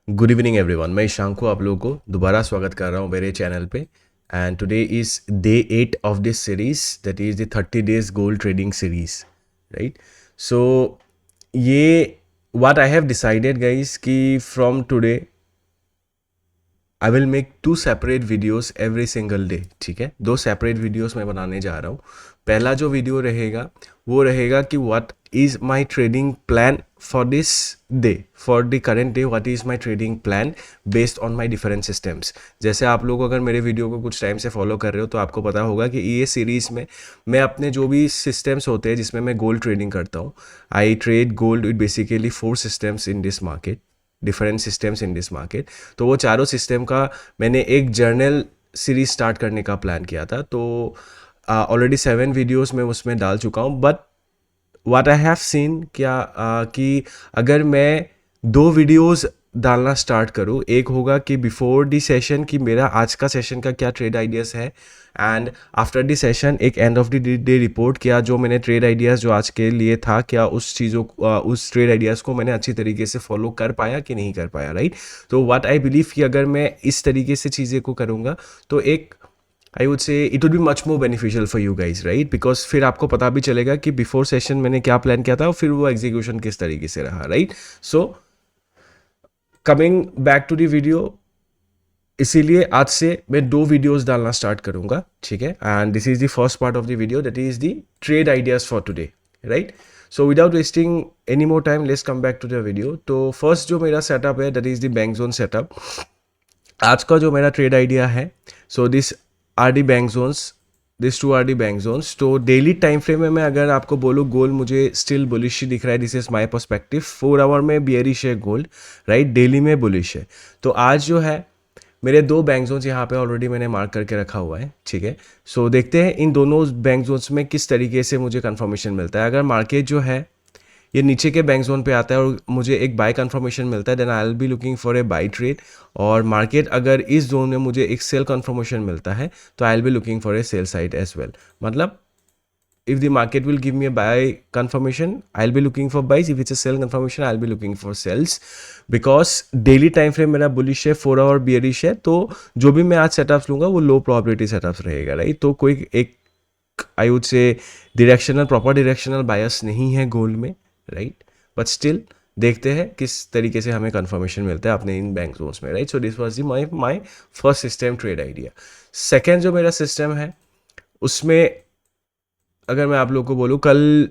Good evening everyone. मैं ईशांक को आप लोगों को दोबारा स्वागत कर रहा हूँ मेरे चैनल पे। And today is day 8 of this series, that is the 30 days gold trading series, right. So ये what I have decided guys कि from today I will make 2 separate videos every single day. ठीक है, 2 separate videos मैं बनाने जा रहा हूँ। पहला जो वीडियो रहेगा वो रहेगा कि what is my trading plan for this day, for the current day. What is my trading plan based on my different systems. जैसे आप लोग अगर मेरे वीडियो को कुछ टाइम से फॉलो कर रहे हो तो आपको पता होगा कि ये सीरीज़ में मैं अपने जो भी सिस्टम्स होते हैं जिसमें मैं गोल्ड ट्रेडिंग करता हूँ, I trade gold with basically 4 systems in this market, different systems in this market. तो वो चारों सिस्टम का मैंने एक जर्नल सीरीज स्टार्ट करने का प्लान किया था। तो ऑलरेडी 7 वीडियोस मैं उसमें डाल चुका हूँ। But what I have seen क्या कि अगर मैं 2 वीडियोस डालना स्टार्ट करूँ, एक होगा कि बिफोर दी सेशन कि मेरा आज का सेशन का क्या ट्रेड आइडियाज़ है, एंड आफ्टर दी सेशन एक end of the day report, किया जो मैंने ट्रेड आइडियाज़ जो आज के लिए था, क्या उस चीज़ों उस ट्रेड आइडियाज़ को मैंने अच्छी तरीके से फॉलो कर पाया कि नहीं कर पाया, राइट। तो व्हाट आई बिलीव कि अगर मैं इस तरीके से चीज़ें को करूँगा तो एक आई वुड से it would be much more beneficial for you guys, right. Because फिर आपको पता भी चलेगा कि बिफोर सेशन मैंने क्या प्लान किया था और फिर वो एग्जीक्यूशन किस तरीके से रहा, right. So coming back to the video, इसीलिए आज से मैं 2 वीडियोस डालना स्टार्ट करूंगा, ठीक है। And this is the first part of the video, that is the trade ideas for today, right. So without wasting any more time let's come back to the video. तो first जो मेरा setup है that is the bank zone setup. आज का जो मेरा trade idea है, so this are the bank zones, this 2 are the bank zones. तो डेली टाइम फ्रेम में मैं अगर आपको बोलूँ, गोल्ड मुझे स्टिल बुलिश ही दिख रहा है। This is my perspective. 4 hour में बियरिश है गोल्ड, राइट, डेली में बुलिश है। तो आज जो है मेरे 2 बैंक जोन्स यहाँ पे ऑलरेडी मैंने मार्क करके रखा हुआ है, ठीक है। सो देखते हैं इन दोनों बैंक जोन्स में किस तरीके से मुझे कंफर्मेशन मिलता है। अगर मार्केट जो है ये नीचे के बैंक जोन पे आता है और मुझे एक बाय कंफर्मेशन मिलता है, then I will be looking for a buy trade. और मार्केट अगर इस जोन में मुझे एक सेल कंफर्मेशन मिलता है तो I will be looking for a sell side as well. मतलब if the market will give me a buy confirmation, I'll be looking for buys. If it's a sell confirmation, I'll be looking for sells, because daily time frame मेरा bullish है, 4 our bearish है। तो जो भी मैं आज setups लूँगा वो लो प्रोबेबिलिटी सेटअप्स रहेगा, राइट। तो कोई एक I would say directional, proper directional bias नहीं है गोल्ड में, राइट। बट स्टिल देखते हैं किस तरीके से हमें कंफर्मेशन मिलता है अपने इन बैंक जोन्स में, right. So this was the my first system trade idea. Second जो मेरा सिस्टम है उसमें अगर मैं आप लोग को बोलूँ, कल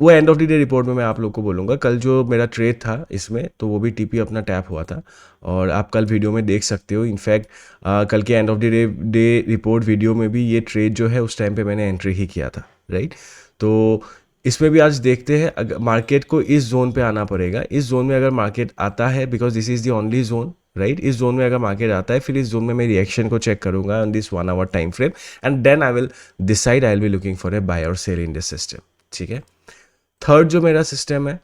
वो end of the day report में मैं आप लोग को बोलूँगा कल जो मेरा ट्रेड था इसमें, तो वो भी टीपी अपना टैप हुआ था और आप कल वीडियो में देख सकते हो। इनफैक्ट कल के end of the day report video में भी ये ट्रेड जो है उस टाइम पे मैंने एंट्री ही किया था, राइट। तो इसमें भी आज देखते हैं, अगर मार्केट को इस जोन पे आना पड़ेगा। इस जोन में अगर मार्केट आता है, because this is the only zone, right. इस जोन में अगर मार्केट आता है, फिर इस जोन में मैं रिएक्शन को चेक करूंगा on this 1 hour time frame, and then I will decide I will be looking for a buy और सेल इन दिस सिस्टम, ठीक है। थर्ड जो मेरा सिस्टम है,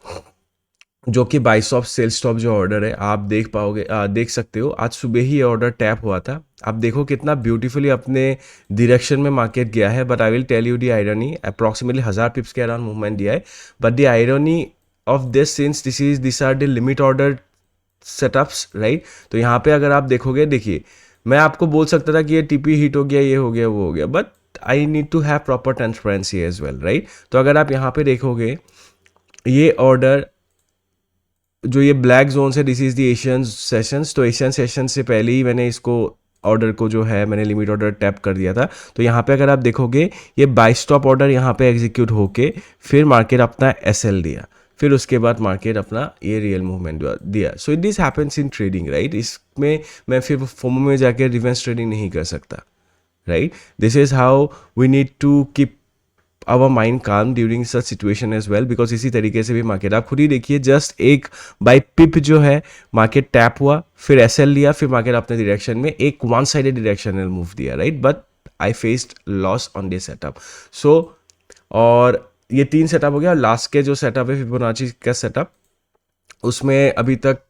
जो कि बाय स्टॉप सेल स्टॉप जो ऑर्डर है, आप देख पाओगे, देख सकते हो आज सुबह ही ये ऑर्डर टैप हुआ था। आप देखो कितना ब्यूटीफुली अपने डायरेक्शन में मार्केट गया है। But I will tell you the irony, approximately 1000 pips के अराउंड मूवमेंट दिया है। But the irony of this, since this are the limit order setups, right. तो यहाँ पे अगर आप देखोगे, देखिए मैं आपको बोल सकता था कि ये टीपी हिट हो गया, ये हो गया, वो हो गया, but I need to have proper transparency as well, right. तो अगर आप यहाँ पे देखोगे ये ऑर्डर जो ये ब्लैक जोन है, this is the Asian sessions. तो एशियन सेशन से पहले ही मैंने इसको ऑर्डर को जो है मैंने लिमिट ऑर्डर टैप कर दिया था। तो यहाँ पे अगर आप देखोगे ये बाय स्टॉप ऑर्डर यहाँ पे एग्जीक्यूट होके फिर मार्केट अपना एसएल दिया, फिर उसके बाद मार्केट अपना ये रियल मूवमेंट दिया। So this happens in trading, right. इसमें मैं फिर फोमो में जाके रिवर्स ट्रेडिंग नहीं कर सकता, right. This is how we need to keep our mind calm during such situation as well, because इसी तरीके से भी मार्केट, आप खुद ही देखिए, जस्ट एक बाई पिप जो है मार्केट टैप हुआ, फिर एसएल लिया, फिर मार्केट अपने डायरेक्शन में एक वन साइडेड डायरेक्शनल मूव दिया, right. But I faced loss on this setup. So और ये 3 सेटअप हो गया। और लास्ट के जो सेटअप है फिबोनाची का सेटअप, उसमें अभी तक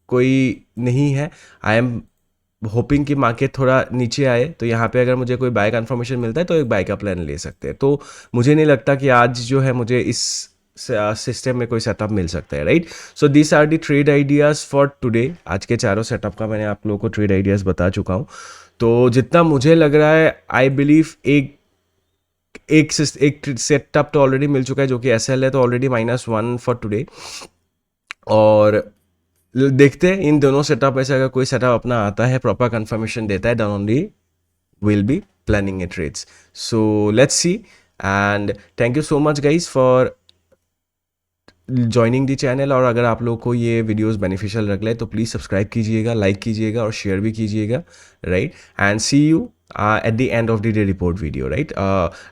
कोई नहीं है। आई एम होपिंग कि मार्केट थोड़ा नीचे आए, तो यहाँ पे अगर मुझे कोई बाय कन्फर्मेशन मिलता है तो एक बाय का प्लान ले सकते हैं। तो मुझे नहीं लगता कि आज जो है मुझे इस सिस्टम में कोई सेटअप मिल सकता है, right? So this are the trade ideas for today. आज के चारों सेटअप का मैंने आप लोगों को ट्रेड आइडियाज़ बता चुका हूँ। तो जितना मुझे लग रहा है, आई बिलीव एक सेटअप तो ऑलरेडी मिल चुका है जो कि एसएल है, तो ऑलरेडी -1 फॉर टुडे। और देखते हैं इन दोनों सेटअप में से अगर कोई सेटअप अपना आता है, प्रॉपर कंफर्मेशन देता है, then only we'll be planning a trades. So let's see, and thank you so much guys for joining the channel। और अगर आप लोग को ये वीडियोस बेनिफिशियल लग रहे हैं तो प्लीज़ सब्सक्राइब कीजिएगा, लाइक कीजिएगा और शेयर भी कीजिएगा, right? And see you at the end of the day report video, right?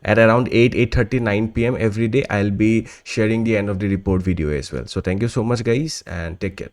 At around 8:30 9 p.m every day I'll be sharing the end of the report video as well. So thank you so much guys and take care.